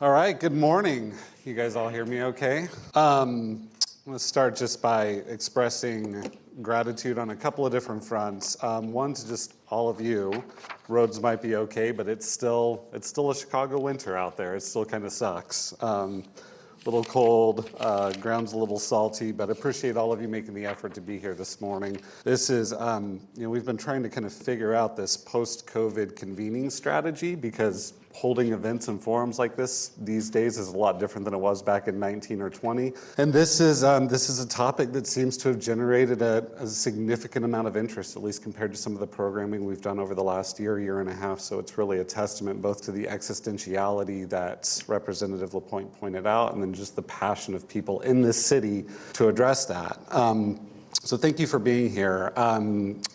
All right, good morning. You guys all hear me okay? I'm gonna start just by expressing gratitude on a couple of different fronts. One, to just all of you. Roads might be okay, but it's still a Chicago winter out there. It still kind of sucks. A little cold, ground's a little salty, but appreciate all of you making the effort to be here this morning. This is, we've been trying to kind of figure out this post-COVID convening strategy because holding events and forums like this these days is a lot different than it was back in 19 or 20. And this is a topic that seems to have generated a significant amount of interest, at least compared to some of the programming we've done over the last year and a half. So it's really a testament both to the existentiality that Representative LaPointe pointed out, and then just the passion of people in this city to address that. So thank you for being here.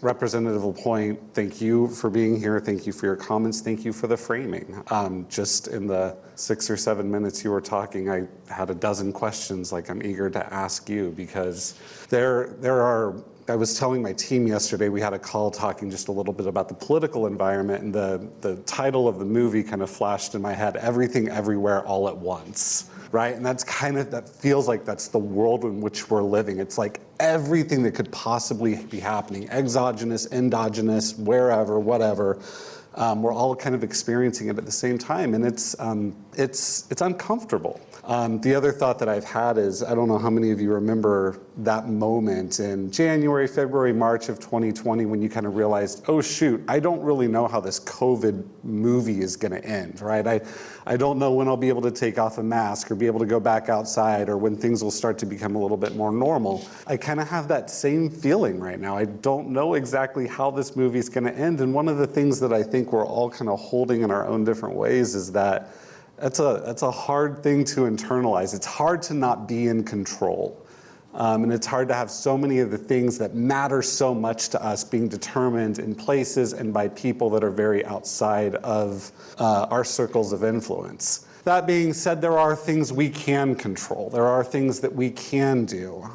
Representative LaPointe, thank you for being here. Thank you for your comments. Thank you for the framing. Just in the 6 or 7 minutes you were talking, I had a dozen questions like I'm eager to ask you, because I was telling my team yesterday, we had a call talking just a little bit about the political environment, and the title of the movie kind of flashed in my head, Everything Everywhere All at Once. Right? And that feels like that's the world in which we're living. It's like everything that could possibly be happening, exogenous, endogenous, wherever, whatever, we're all kind of experiencing it at the same time, and it's uncomfortable. The other thought that I've had is, I don't know how many of you remember that moment in January, February, March of 2020 when you kind of realized, oh shoot, I don't really know how this COVID movie is gonna end, right? I don't know when I'll be able to take off a mask or be able to go back outside, or when things will start to become a little bit more normal. I kind of have that same feeling right now. I don't know exactly how this movie is gonna end, and one of the things that I think we're all kind of holding in our own different ways is that that's a hard thing to internalize. It's hard to not be in control. And it's hard to have so many of the things that matter so much to us being determined in places and by people that are very outside of our circles of influence. That being said, there are things we can control. There are things that we can do.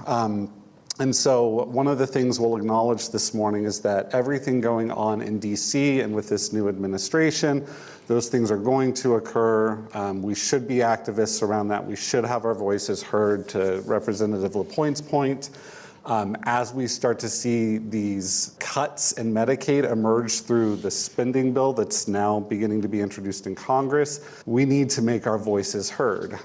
And so one of the things we'll acknowledge this morning is that everything going on in DC and with this new administration, those things are going to occur. We should be activists around that. We should have our voices heard, to Representative LaPointe's point. As we start to see these cuts in Medicaid emerge through the spending bill that's now beginning to be introduced in Congress, we need to make our voices heard.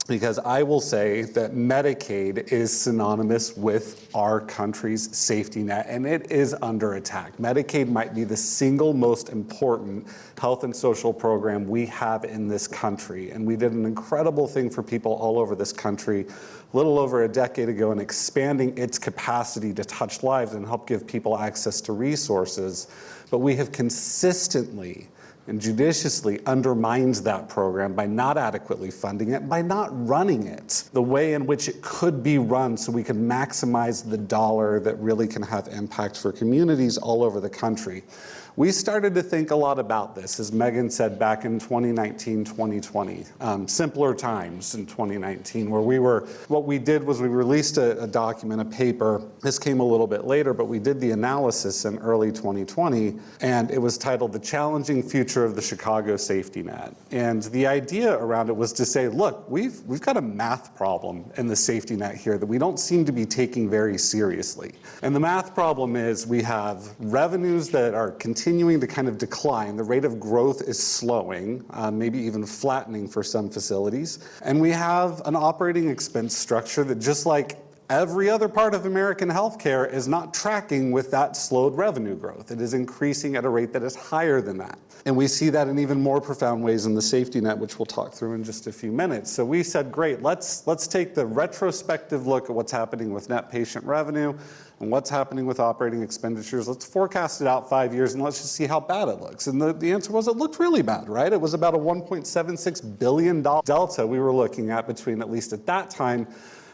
Because I will say that Medicaid is synonymous with our country's safety net, and it is under attack. Medicaid might be the single most important health and social program we have in this country, and we did an incredible thing for people all over this country a little over a decade ago in expanding its capacity to touch lives and help give people access to resources. But we have consistently and judiciously undermines that program by not adequately funding it, by not running it the way in which it could be run, so we can maximize the dollar that really can have impact for communities all over the country. We started to think a lot about this, as Megan said, back in 2019, 2020, simpler times in 2019, where what we did was we released a document, a paper. This came a little bit later, but we did the analysis in early 2020, and it was titled The Challenging Future of the Chicago Safety Net. And the idea around it was to say, look, we've got a math problem in the safety net here that we don't seem to be taking very seriously. And the math problem is we have revenues that are continuing to kind of decline. The rate of growth is slowing, maybe even flattening for some facilities. And we have an operating expense structure that, just like every other part of American healthcare, is not tracking with that slowed revenue growth. It is increasing at a rate that is higher than that. And we see that in even more profound ways in the safety net, which we'll talk through in just a few minutes. So we said, great, let's take the retrospective look at what's happening with net patient revenue and what's happening with operating expenditures. Let's forecast it out 5 years and let's just see how bad it looks. And the answer was, it looked really bad, right? It was about a $1.76 billion delta we were looking at between, at least at that time,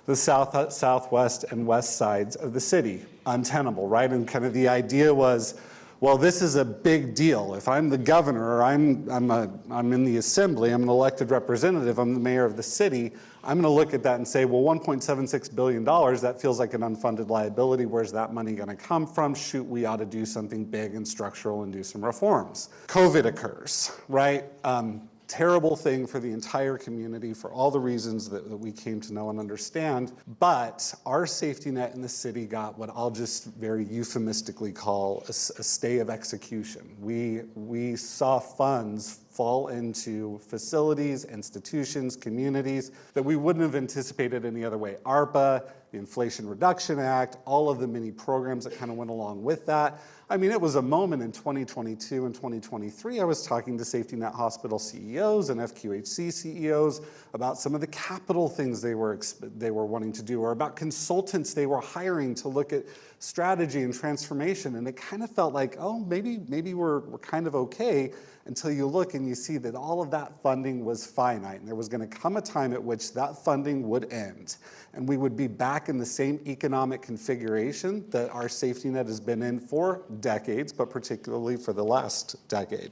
the south, southwest, and west sides of the city. Untenable, right? And kind of the idea was, well, this is a big deal. If I'm the governor, or I'm in the assembly, I'm an elected representative, I'm the mayor of the city, I'm gonna look at that and say, well, $1.76 billion, that feels like an unfunded liability. Where's that money gonna come from? Shoot, we ought to do something big and structural and do some reforms. COVID occurs, right? terrible thing for the entire community for all the reasons that we came to know and understand. But our safety net in the city got what I'll just very euphemistically call a stay of execution. We saw funds fall into facilities, institutions, communities that we wouldn't have anticipated any other way. ARPA, the Inflation Reduction Act, all of the many programs that kind of went along with that. I mean, it was a moment in 2022 and 2023. I was talking to Safety Net Hospital CEOs and FQHC CEOs about some of the capital things they were wanting to do, or about consultants they were hiring to look at strategy and transformation. And it kind of felt like, oh, maybe we're kind of okay, until you look and you see that all of that funding was finite, and there was going to come a time at which that funding would end, and we would be back in the same economic configuration that our safety net has been in for decades, but particularly for the last decade.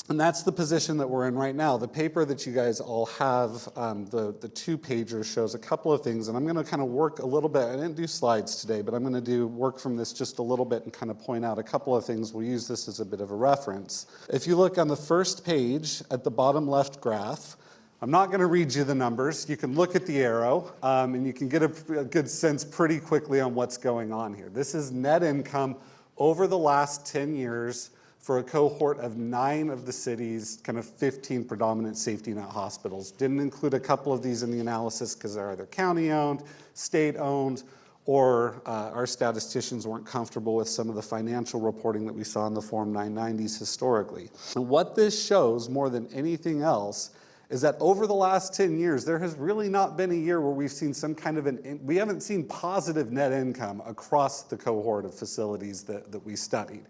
And that's the position that we're in right now. The paper that you guys all have, the two-pager, shows a couple of things, and I'm going to kind of work a little bit. I didn't do slides today, but I'm going to work from this just a little bit and kind of point out a couple of things. We'll use this as a bit of a reference. If you look on the first page at the bottom left graph, I'm not going to read you the numbers. You can look at the arrow, and you can get a good sense pretty quickly on what's going on here. This is net income over the last 10 years for a cohort of 9 of the city's kind of 15 predominant safety net hospitals. Didn't include a couple of these in the analysis because they're either county-owned, state-owned, or our statisticians weren't comfortable with some of the financial reporting that we saw in the Form 990s historically. And what this shows more than anything else is that over the last 10 years, there has really not been a year where we've seen some kind of we haven't seen positive net income across the cohort of facilities that we studied.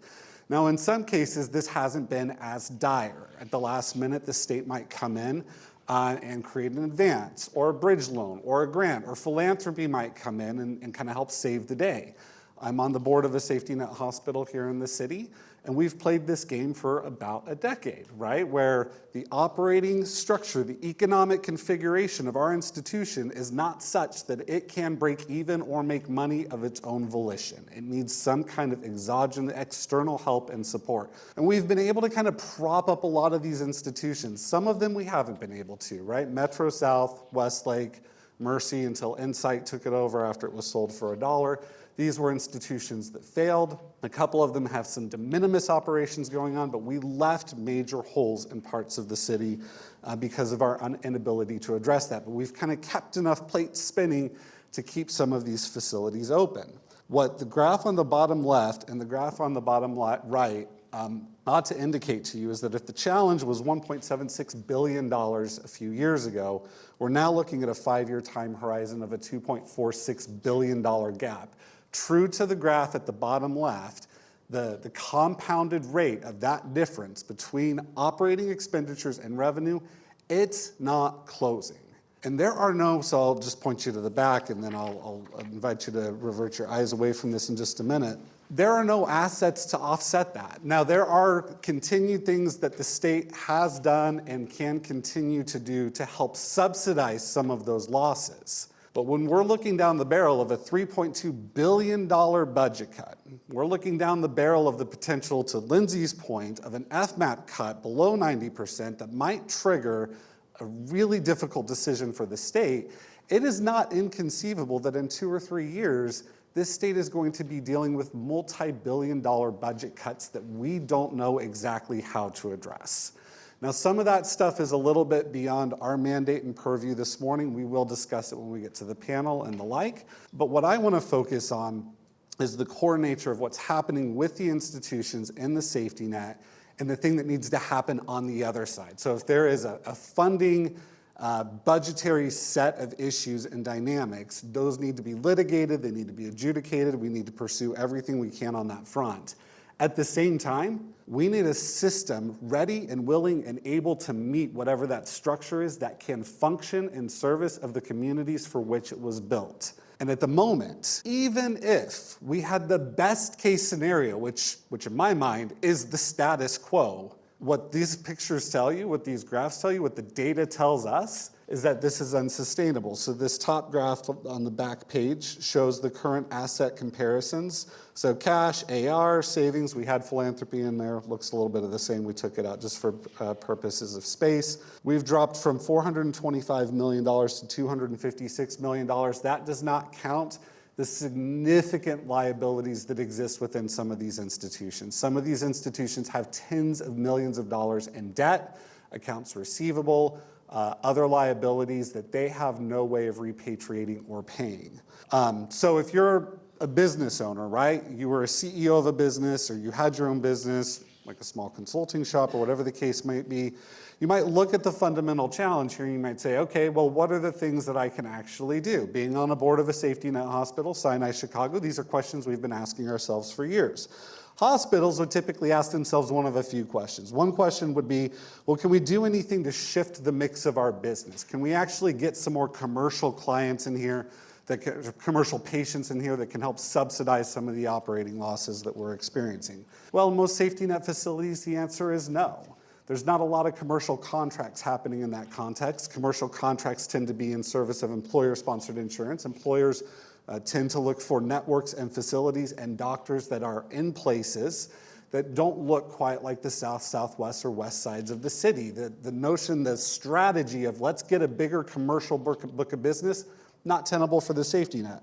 Now, in some cases, this hasn't been as dire. At the last minute, the state might come in and create an advance, or a bridge loan, or a grant, or philanthropy might come in and kind of help save the day. I'm on the board of a safety net hospital here in the city, and we've played this game for about a decade, right? Where the operating structure, the economic configuration of our institution is not such that it can break even or make money of its own volition. It needs some kind of exogenous, external help and support. And we've been able to kind of prop up a lot of these institutions. Some of them we haven't been able to, right? Metro South, Westlake, Mercy, until Insight took it over after it was sold for $1. These were institutions that failed. A couple of them have some de minimis operations going on, but we left major holes in parts of the city because of our inability to address that. But we've kind of kept enough plates spinning to keep some of these facilities open. What the graph on the bottom left and the graph on the bottom right ought to indicate to you is that if the challenge was $1.76 billion a few years ago, we're now looking at a 5-year time horizon of a $2.46 billion gap. True to the graph at the bottom left, the compounded rate of that difference between operating expenditures and revenue, it's not closing. And there are no, so I'll just point you to the back and then I'll invite you to revert your eyes away from this in just a minute. There are no assets to offset that. Now, there are continued things that the state has done and can continue to do to help subsidize some of those losses. But when we're looking down the barrel of a $3.2 billion budget cut, we're looking down the barrel of the potential, to Lindsay's point, of an FMAP cut below 90% that might trigger a really difficult decision for the state. It is not inconceivable that in 2 or 3 years, this state is going to be dealing with multi-billion-dollar budget cuts that we don't know exactly how to address. Now, some of that stuff is a little bit beyond our mandate and purview this morning. We will discuss it when we get to the panel and the like. But what I want to focus on is the core nature of what's happening with the institutions in the safety net and the thing that needs to happen on the other side. So if there is a funding budgetary set of issues and dynamics, those need to be litigated, they need to be adjudicated, we need to pursue everything we can on that front. At the same time, we need a system ready and willing and able to meet whatever that structure is that can function in service of the communities for which it was built. And at the moment, even if we had the best case scenario, which in my mind is the status quo, What these pictures tell you, what these graphs tell you, what the data tells us is that this is unsustainable. So this top graph on the back page shows the current asset comparisons. So cash, AR, savings, we had philanthropy in there, looks a little bit of the same. We took it out just for purposes of space. We've dropped from $425 million to $256 million. That does not count the significant liabilities that exist within some of these institutions. Some of these institutions have tens of millions of dollars in debt, accounts receivable, other liabilities that they have no way of repatriating or paying. So if you're a business owner, right? You were a CEO of a business or you had your own business, like a small consulting shop or whatever the case might be, you might look at the fundamental challenge here and you might say, okay, well, what are the things that I can actually do? Being on a board of a safety net hospital, Sinai Chicago, these are questions we've been asking ourselves for years. Hospitals would typically ask themselves one of a few questions. One question would be, well, can we do anything to shift the mix of our business? Can we actually get some more commercial clients in here, commercial patients in here that can help subsidize some of the operating losses that we're experiencing? Well, in most safety net facilities, the answer is no. There's not a lot of commercial contracts happening in that context. Commercial contracts tend to be in service of employer-sponsored insurance. Employers tend to look for networks and facilities and doctors that are in places that don't look quite like the south, southwest, or west sides of the city. The notion, the strategy of let's get a bigger commercial book of business, not tenable for the safety net.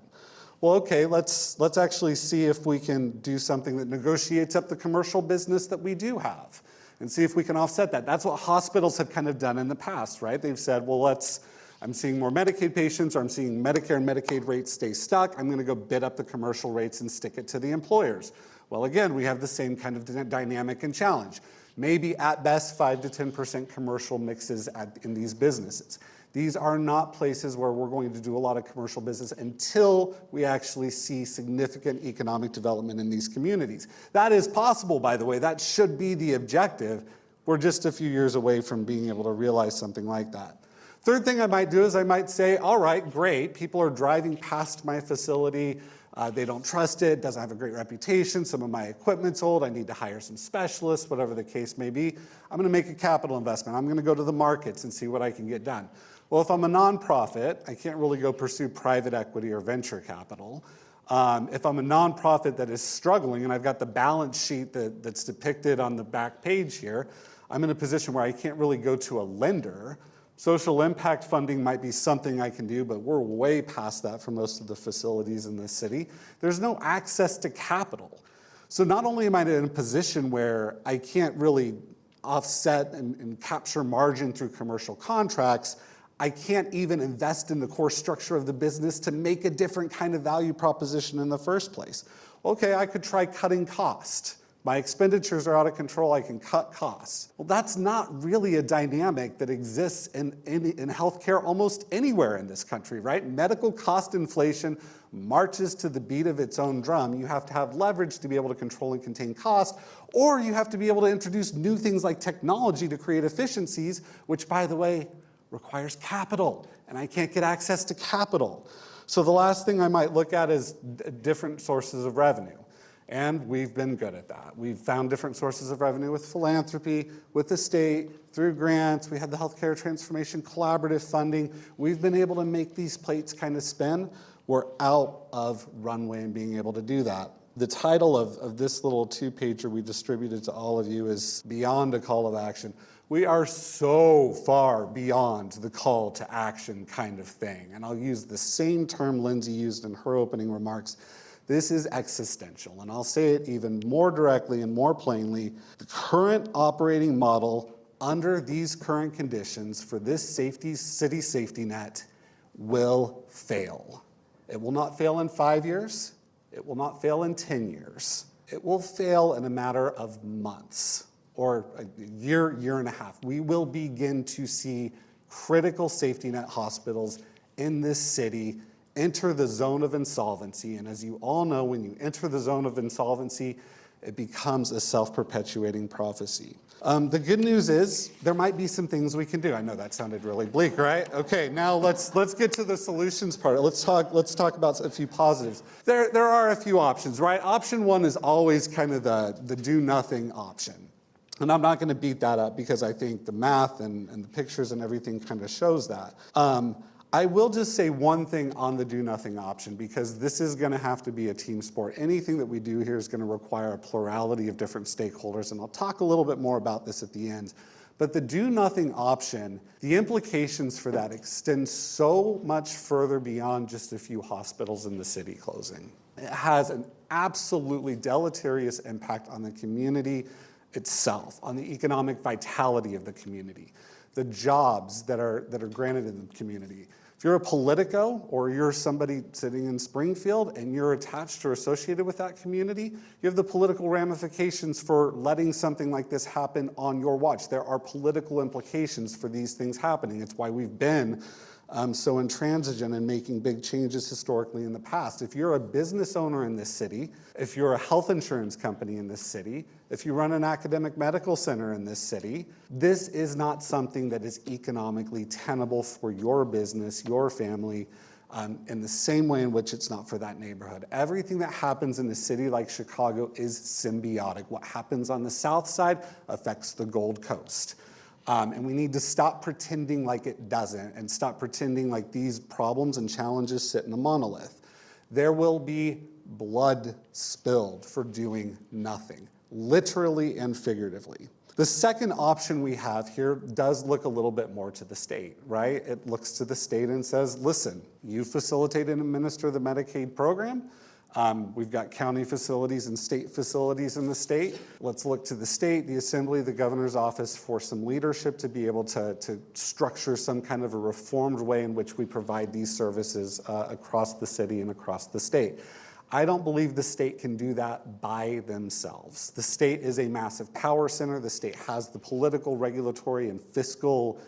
Well, okay, let's actually see if we can do something that negotiates up the commercial business that we do have and see if we can offset that. That's what hospitals have kind of done in the past, right? They've said, well, I'm seeing more Medicaid patients, or I'm seeing Medicare and Medicaid rates stay stuck. I'm going to go bid up the commercial rates and stick it to the employers. Well, again, we have the same kind of dynamic and challenge. Maybe at best 5 to 10% commercial mixes in these businesses. These are not places where we're going to do a lot of commercial business until we actually see significant economic development in these communities. That is possible, by the way. That should be the objective. We're just a few years away from being able to realize something like that. Third thing I might do is I might say, all right, great, people are driving past my facility, they don't trust it, doesn't have a great reputation, some of my equipment's old, I need to hire some specialists, whatever the case may be. I'm gonna make a capital investment. I'm gonna go to the markets and see what I can get done. Well, if I'm a nonprofit, I can't really go pursue private equity or venture capital. If I'm a nonprofit that is struggling and I've got the balance sheet that's depicted on the back page here, I'm in a position where I can't really go to a lender. Social impact funding might be something I can do, but we're way past that for most of the facilities in this city. There's no access to capital. So not only am I in a position where I can't really offset and capture margin through commercial contracts, I can't even invest in the core structure of the business to make a different kind of value proposition in the first place. Okay, I could try cutting cost. My expenditures are out of control, I can cut costs. Well, that's not really a dynamic that exists in healthcare almost anywhere in this country, right? Medical cost inflation marches to the beat of its own drum. You have to have leverage to be able to control and contain costs, or you have to be able to introduce new things like technology to create efficiencies, which, by the way, requires capital, and I can't get access to capital. So the last thing I might look at is different sources of revenue. And we've been good at that. We've found different sources of revenue with philanthropy, with the state, through grants. We had the Healthcare Transformation Collaborative funding. We've been able to make these plates kind of spin. We're out of runway in being able to do that. The title of this little two-pager we distributed to all of you is Beyond a Call of Action. We are so far beyond the call to action kind of thing. And I'll use the same term Lindsay used in her opening remarks. This is existential, and I'll say it even more directly and more plainly. The current operating model under these current conditions for this city safety net will fail. It will not fail in 5 years. It will not fail in 10 years. It will fail in a matter of months or a year, year and a half. We will begin to see critical safety net hospitals in this city enter the zone of insolvency. And as you all know, when you enter the zone of insolvency, it becomes a self-perpetuating prophecy. The good news is there might be some things we can do. I know that sounded really bleak, right? Okay, now let's get to the solutions part. Let's talk about a few positives. There are a few options, right? Option one is always kind of the do nothing option. And I'm not going to beat that up because I think the math and the pictures and everything kind of shows that. I will just say one thing on the do nothing option, because this is going to have to be a team sport. Anything that we do here is going to require a plurality of different stakeholders, and I'll talk a little bit more about this at the end. But the do nothing option, the implications for that extend so much further beyond just a few hospitals in the city closing. It has an absolutely deleterious impact on the community itself, on the economic vitality of the community, the jobs that are granted in the community. If you're a Politico or you're somebody sitting in Springfield and you're attached or associated with that community, you have the political ramifications for letting something like this happen on your watch. There are political implications for these things happening. It's why we've been so intransigent in making big changes historically in the past. If you're a business owner in this city, if you're a health insurance company in this city, if you run an academic medical center in this city, this is not something that is economically tenable for your business, your family, in the same way in which it's not for that neighborhood. Everything that happens in a city like Chicago is symbiotic. What happens on the south side affects the Gold Coast. And we need to stop pretending like it doesn't and stop pretending like these problems and challenges sit in a monolith. There will be blood spilled for doing nothing, literally and figuratively. The second option we have here does look a little bit more to the state, right? It looks to the state and says, listen, you facilitate and administer the Medicaid program. We've got county facilities and state facilities in the state. Let's look to the state, the assembly, the governor's office for some leadership to be able to structure some kind of a reformed way in which we provide these services across the city and across the state. I don't believe the state can do that by themselves. The state is a massive power center. The state has the political, regulatory, and fiscal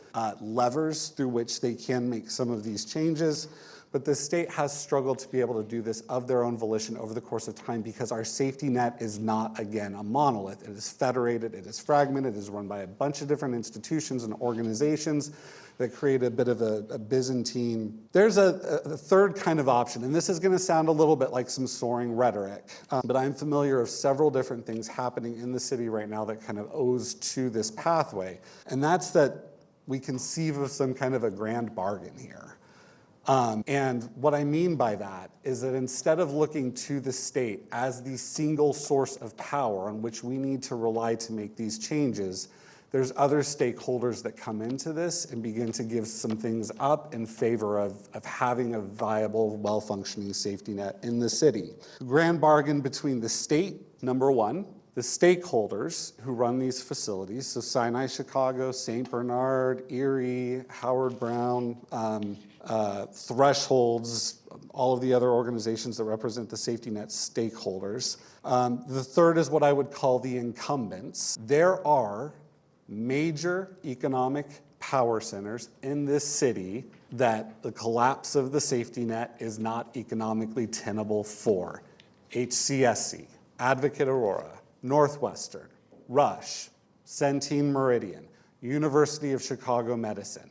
levers through which they can make some of these changes. But the state has struggled to be able to do this of their own volition over the course of time because our safety net is not, again, a monolith. It is federated, it is fragmented, it is run by a bunch of different institutions and organizations that create a bit of a Byzantine. There's a third kind of option, and this is going to sound a little bit like some soaring rhetoric, but I'm familiar of several different things happening in the city right now that kind of owes to this pathway, and that's that we conceive of some kind of a grand bargain here. And what I mean by that is that instead of looking to the state as the single source of power on which we need to rely to make these changes, there's other stakeholders that come into this and begin to give some things up in favor of having a viable, well-functioning safety net in the city. Grand bargain between the state, number one, the stakeholders who run these facilities, so Sinai Chicago, St. Bernard, Erie, Howard Brown, Thresholds, all of the other organizations that represent the safety net stakeholders. The third is what I would call the incumbents. There are major economic power centers in this city that the collapse of the safety net is not economically tenable for. HCSC, Advocate Aurora, Northwestern, Rush, Centene Meridian, University of Chicago Medicine.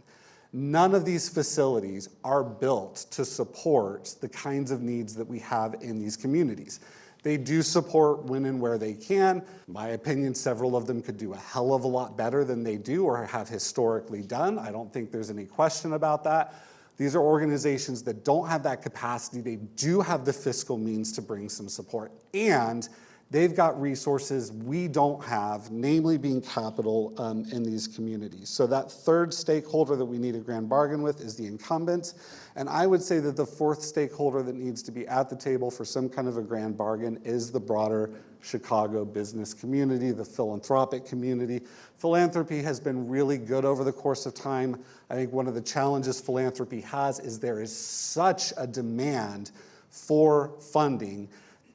None of these facilities are built to support the kinds of needs that we have in these communities. They do support when and where they can. In my opinion, several of them could do a hell of a lot better than they do or have historically done. I don't think there's any question about that. These are organizations that don't have that capacity. They do have the fiscal means to bring some support, and they've got resources we don't have, namely being capital in these communities. So that third stakeholder that we need a grand bargain with is the incumbents. And I would say that the fourth stakeholder that needs to be at the table for some kind of a grand bargain is the broader Chicago business community, the philanthropic community. Philanthropy has been really good over the course of time. I think one of the challenges philanthropy has is there is such a demand for funding.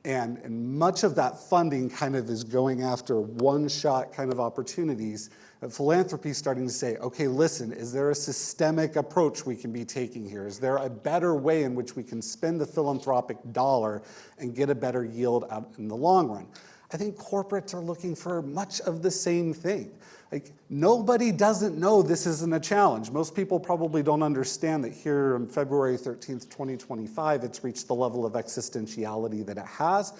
And much of that funding kind of is going after one-shot kind of opportunities. Philanthropy is starting to say, okay, listen, is there a systemic approach we can be taking here? Is there a better way in which we can spend the philanthropic dollar and get a better yield out in the long run? I think corporates are looking for much of the same thing. Like, nobody doesn't know this isn't a challenge. Most people probably don't understand that here on February 13th, 2025, it's reached the level of existentiality that it has,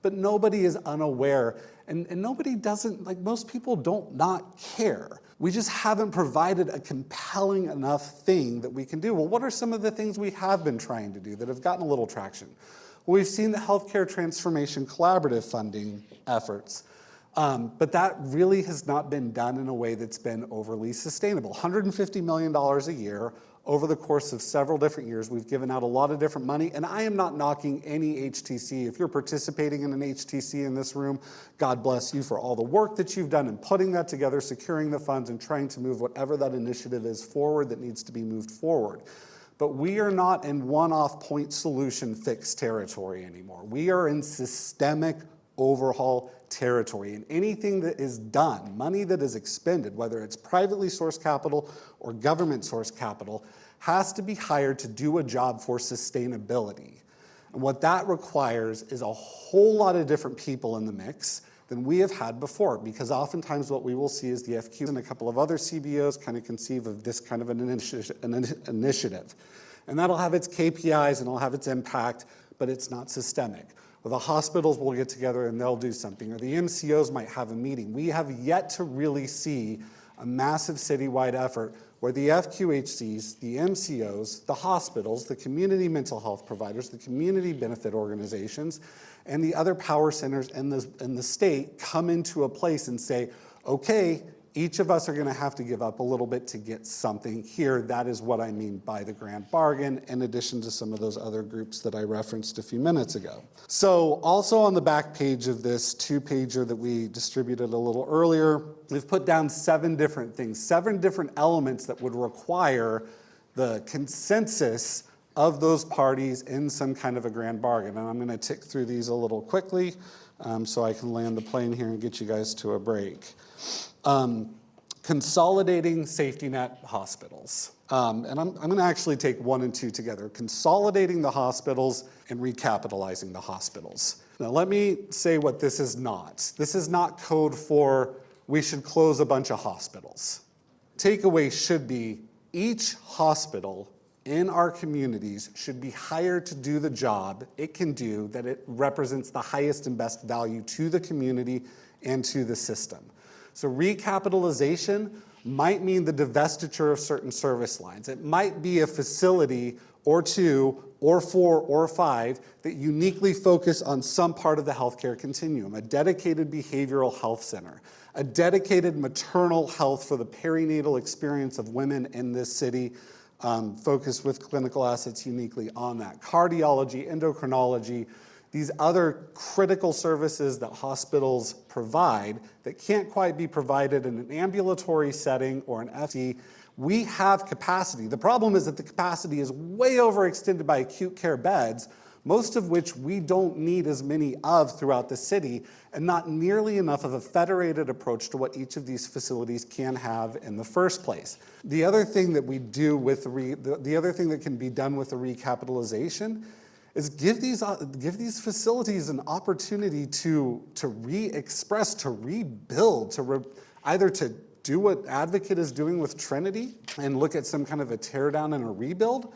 but nobody is unaware And nobody doesn't, like most people don't not care. We just haven't provided a compelling enough thing that we can do. Well, what are some of the things we have been trying to do that have gotten a little traction? Well, we've seen the Healthcare Transformation Collaborative funding efforts. But that really has not been done in a way that's been overly sustainable. $150 million a year over the course of several different years. We've given out a lot of different money, and I am not knocking any HTC. If you're participating in an HTC in this room, God bless you for all the work that you've done in putting that together, securing the funds, and trying to move whatever that initiative is forward that needs to be moved forward. But we are not in one-off point solution fix territory anymore. We are in systemic overhaul territory. And anything that is done, money that is expended, whether it's privately sourced capital or government sourced capital, has to be hired to do a job for sustainability. And what that requires is a whole lot of different people in the mix than we have had before, because oftentimes what we will see is the FQ and a couple of other CBOs kind of conceive of this kind of an initiative. And that'll have its KPIs and it'll have its impact, but it's not systemic. Or the hospitals will get together and they'll do something, or the MCOs might have a meeting. We have yet to really see a massive citywide effort where the FQHCs, the MCOs, the hospitals, the community mental health providers, the community benefit organizations, and the other power centers in the state come into a place and say, okay, each of us are going to have to give up a little bit to get something here. That is what I mean by the grand bargain, in addition to some of those other groups that I referenced a few minutes ago. So also on the back page of this two-pager that we distributed a little earlier, we've put down 7 different things, 7 different elements that would require the consensus of those parties in some kind of a grand bargain. And I'm going to tick through these a little quickly so I can land the plane here and get you guys to a break. Consolidating safety net hospitals. And I'm going to actually take 1 and 2 together. Consolidating the hospitals and recapitalizing the hospitals. Now let me say what this is not. This is not code for we should close a bunch of hospitals. Takeaway should be each hospital in our communities should be hired to do the job it can do, that it represents the highest and best value to the community and to the system. So recapitalization might mean the divestiture of certain service lines. It might be a facility or 2 or 4 or 5 that uniquely focus on some part of the healthcare continuum, a dedicated behavioral health center, a dedicated maternal health for the perinatal experience of women in this city, focused with clinical assets uniquely on that. Cardiology, endocrinology, these other critical services that hospitals provide that can't quite be provided in an ambulatory setting or an FT, we have capacity. The problem is that the capacity is way overextended by acute care beds, most of which we don't need as many of throughout the city, and not nearly enough of a federated approach to what each of these facilities can have in the first place. The other thing that we do with the other thing that can be done with the recapitalization is give these facilities an opportunity to re-express, to rebuild, either to do what Advocate is doing with Trinity and look at some kind of a teardown and a rebuild,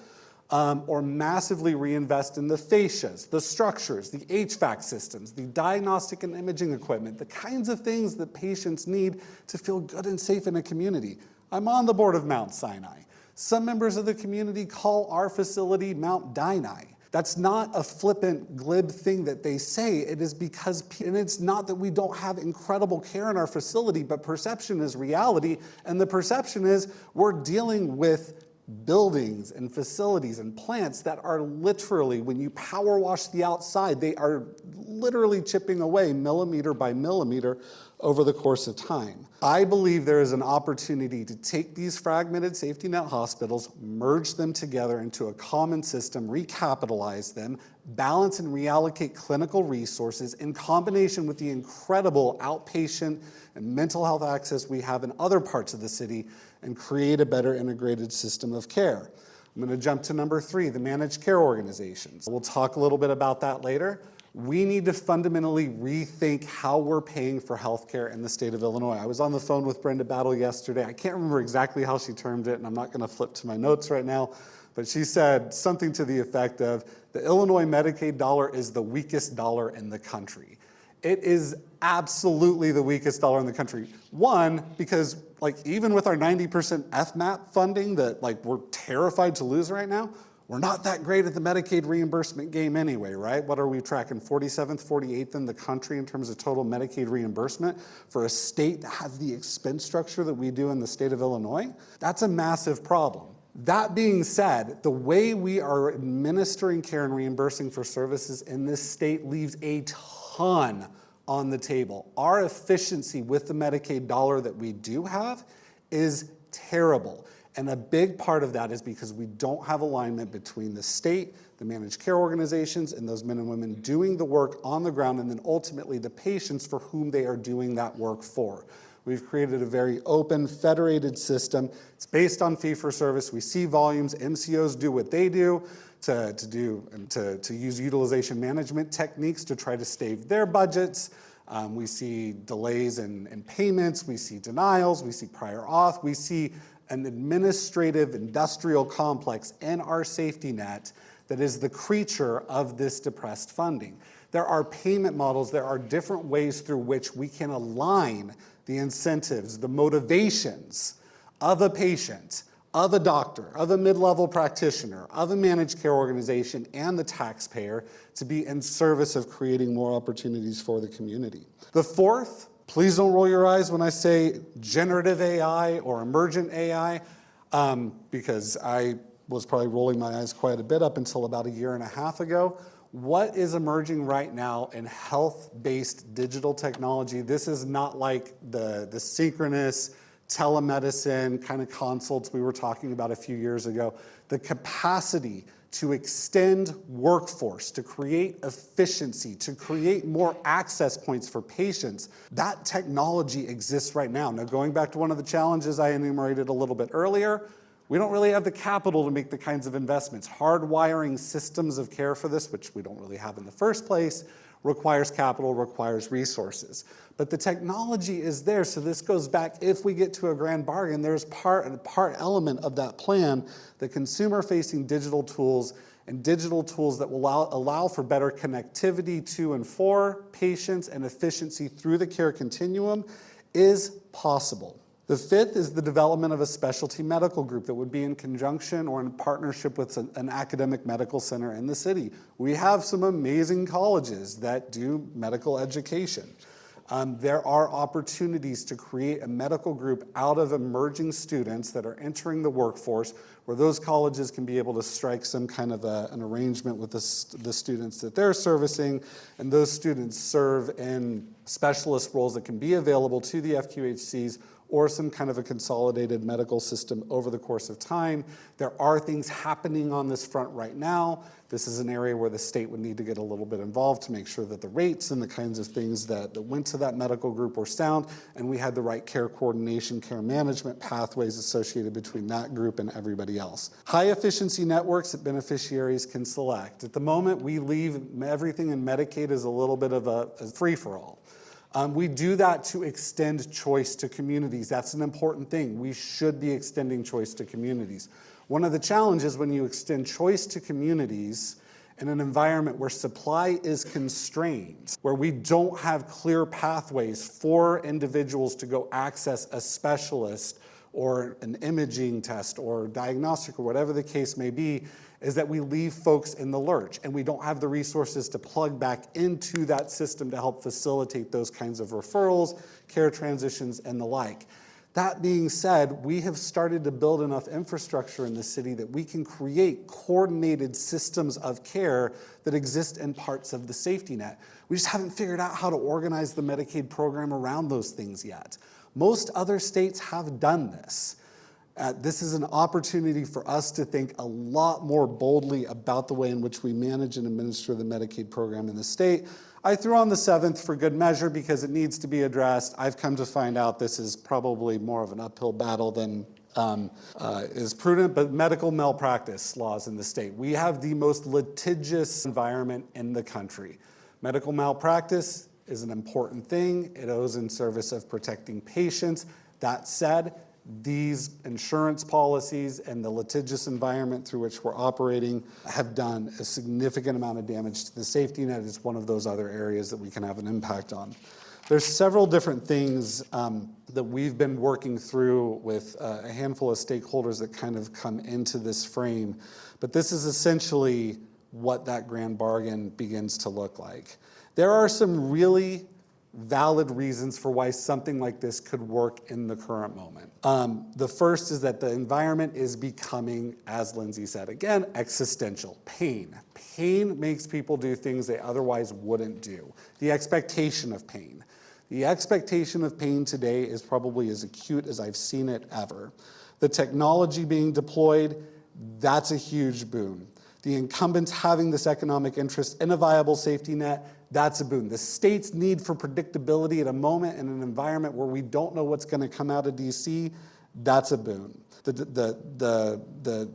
or massively reinvest in the fascias, the structures, the HVAC systems, the diagnostic and imaging equipment, the kinds of things that patients need to feel good and safe in a community. I'm on the board of Mount Sinai. Some members of the community call our facility Mount Dinah. That's not a flippant, glib thing that they say. It is because, and it's not that we don't have incredible care in our facility, but perception is reality, and the perception is we're dealing with buildings and facilities and plants that are literally, when you power wash the outside, they are literally chipping away millimeter by millimeter over the course of time. I believe there is an opportunity to take these fragmented safety net hospitals, merge them together into a common system, recapitalize them, balance and reallocate clinical resources in combination with the incredible outpatient and mental health access we have in other parts of the city, and create a better integrated system of care. I'm going to jump to number 3, the managed care organizations. We'll talk a little bit about that later. We need to fundamentally rethink how we're paying for healthcare in the state of Illinois. I was on the phone with Brenda Battle yesterday. I can't remember exactly how she termed it, and I'm not going to flip to my notes right now, but she said something to the effect of, the Illinois Medicaid dollar is the weakest dollar in the country. It is absolutely the weakest dollar in the country. One, because even with our 90% FMAP funding that we're terrified to lose right now, we're not that great at the Medicaid reimbursement game anyway, right? What are we tracking? 47th, 48th in the country in terms of total Medicaid reimbursement for a state that has the expense structure that we do in the state of Illinois? That's a massive problem. That being said, the way we are administering care and reimbursing for services in this state leaves a ton on the table. Our efficiency with the Medicaid dollar that we do have is terrible. And a big part of that is because we don't have alignment between the state, the managed care organizations, and those men and women doing the work on the ground, and then ultimately the patients for whom they are doing that work for. We've created a very open, federated system. It's based on fee-for-service. We see volumes. MCOs do what they do to use utilization management techniques to try to stave their budgets. We see delays in payments. We see denials. We see prior auth. We see an administrative industrial complex in our safety net that is the creature of this depressed funding. There are payment models. There are different ways through which we can align the incentives, the motivations of a patient, of a doctor, of a mid-level practitioner, of a managed care organization, and the taxpayer to be in service of creating more opportunities for the community. The fourth, please don't roll your eyes when I say generative AI or emergent AI, because I was probably rolling my eyes quite a bit up until about 1.5 years ago. What is emerging right now in health-based digital technology? This is not like the synchronous telemedicine kind of consults we were talking about a few years ago. The capacity to extend workforce, to create efficiency, to create more access points for patients, that technology exists right now. Now, going back to one of the challenges I enumerated a little bit earlier, we don't really have the capital to make the kinds of investments. Hardwiring systems of care for this, which we don't really have in the first place, requires capital, requires resources. But the technology is there, so this goes back, if we get to a grand bargain, there's part element of that plan, the consumer-facing digital tools and digital tools that will allow for better connectivity to and for patients and efficiency through the care continuum is possible. The fifth is the development of a specialty medical group that would be in conjunction or in partnership with an academic medical center in the city. We have some amazing colleges that do medical education. There are opportunities to create a medical group out of emerging students that are entering the workforce, where those colleges can be able to strike some kind of an arrangement with the students that they're servicing, and those students serve in specialist roles that can be available to the FQHCs or some kind of a consolidated medical system over the course of time. There are things happening on this front right now. This is an area where the state would need to get a little bit involved to make sure that the rates and the kinds of things that went to that medical group were sound, and we had the right care coordination, care management pathways associated between that group and everybody else. High efficiency networks that beneficiaries can select. At the moment, we leave everything in Medicaid as a little bit of a free-for-all. We do that to extend choice to communities. That's an important thing. We should be extending choice to communities. One of the challenges when you extend choice to communities in an environment where supply is constrained, where we don't have clear pathways for individuals to go access a specialist or an imaging test or diagnostic or whatever the case may be, is that we leave folks in the lurch and we don't have the resources to plug back into that system to help facilitate those kinds of referrals, care transitions, and the like. That being said, we have started to build enough infrastructure in the city that we can create coordinated systems of care that exist in parts of the safety net. We just haven't figured out how to organize the Medicaid program around those things yet. Most other states have done this. This is an opportunity for us to think a lot more boldly about the way in which we manage and administer the Medicaid program in the state. I threw on the seventh for good measure because it needs to be addressed. I've come to find out this is probably more of an uphill battle than is prudent, but medical malpractice laws in the state. We have the most litigious environment in the country. Medical malpractice is an important thing. It owes in service of protecting patients. That said, these insurance policies and the litigious environment through which we're operating have done a significant amount of damage to the safety net. It's one of those other areas that we can have an impact on. There's several different things that we've been working through with a handful of stakeholders that kind of come into this frame, but this is essentially what that grand bargain begins to look like. There are some really valid reasons for why something like this could work in the current moment. The first is that the environment is becoming, as Lindsay said, again, existential. Pain. Pain makes people do things they otherwise wouldn't do. The expectation of pain. The expectation of pain today is probably as acute as I've seen it ever. The technology being deployed, that's a huge boon. The incumbents having this economic interest in a viable safety net, that's a boon. The state's need for predictability at a moment in an environment where we don't know what's going to come out of DC, that's a boon. The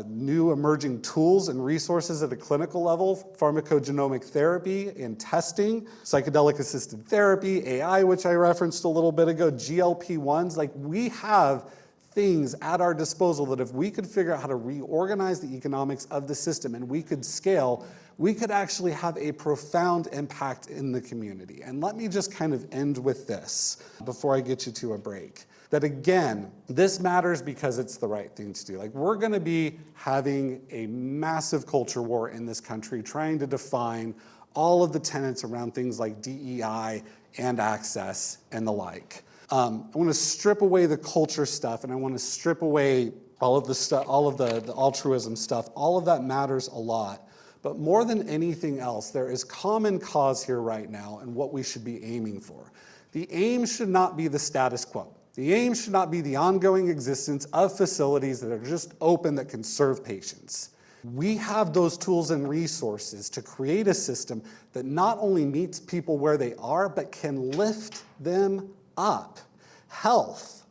new emerging tools and resources at a clinical level, pharmacogenomic therapy and testing, psychedelic-assisted therapy, AI, which I referenced a little bit ago, GLP-1s, like we have things at our disposal that if we could figure out how to reorganize the economics of the system and we could scale, we could actually have a profound impact in the community. And let me just kind of end with this before I get you to a break. That again, this matters because it's the right thing to do. Like we're gonna be having a massive culture war in this country trying to define all of the tenets around things like DEI and access and the like. I want to strip away the culture stuff, and I want to strip away all of the stuff, all of the altruism stuff. All of that matters a lot. But more than anything else, there is common cause here right now and what we should be aiming for. The aim should not be the status quo. The aim should not be the ongoing existence of facilities that are just open that can serve patients. We have those tools and resources to create a system that not only meets people where they are, but can lift them up. Health,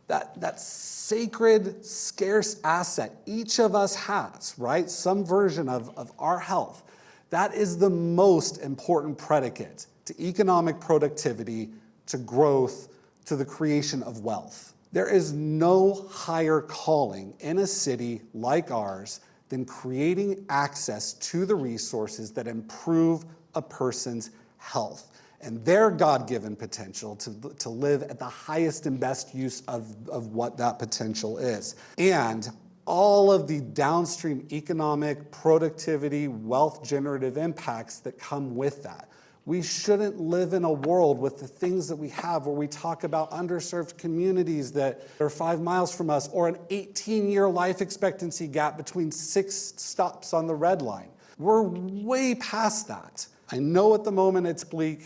that sacred, scarce asset each of us has, right? Some version of our health. That is the most important predicate to economic productivity, to growth, to the creation of wealth. There is no higher calling in a city like ours than creating access to the resources that improve a person's health and their God-given potential to live at the highest and best use of what that potential is. And all of the downstream economic, productivity, wealth generative impacts that come with that. We shouldn't live in a world with the things that we have where we talk about underserved communities that are 5 miles from us or an 18-year life expectancy gap between 6 stops on the red line. We're way past that. I know at the moment it's bleak.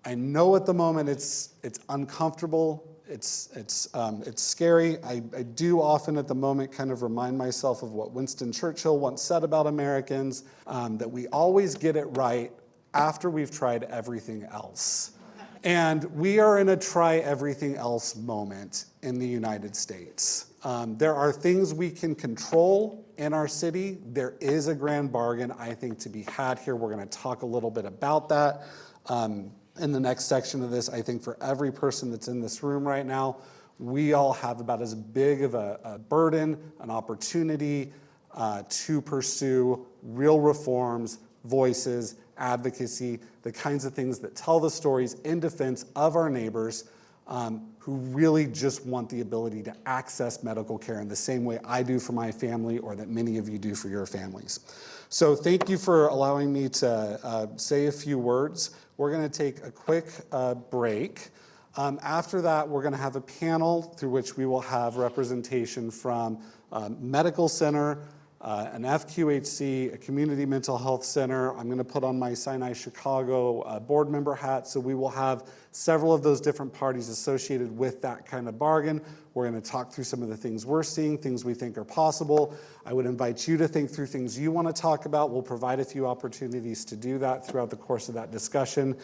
I know at the moment it's uncomfortable. It's scary. I do often at the moment kind of remind myself of what Winston Churchill once said about Americans, that we always get it right after we've tried everything else. And we are in a try everything else moment in the United States. There are things we can control in our city. There is a grand bargain, I think, to be had here. We're going to talk a little bit about that in the next section of this. I think for every person that's in this room right now, we all have about as big of a burden, an opportunity to pursue real reforms, voices, advocacy, the kinds of things that tell the stories in defense of our neighbors who really just want the ability to access medical care in the same way I do for my family or that many of you do for your families. So thank you for allowing me to say a few words. We're going to take a quick break. After that, we're going to have a panel through which we will have representation from Medical Center, an FQHC, a community mental health center. I'm going to put on my Sinai Chicago board member hat, so we will have several of those different parties associated with that kind of bargain. We're going to talk through some of the things we're seeing, things we think are possible. I would invite you to think through things you want to talk about. We'll provide a few opportunities to do that throughout the course of that discussion.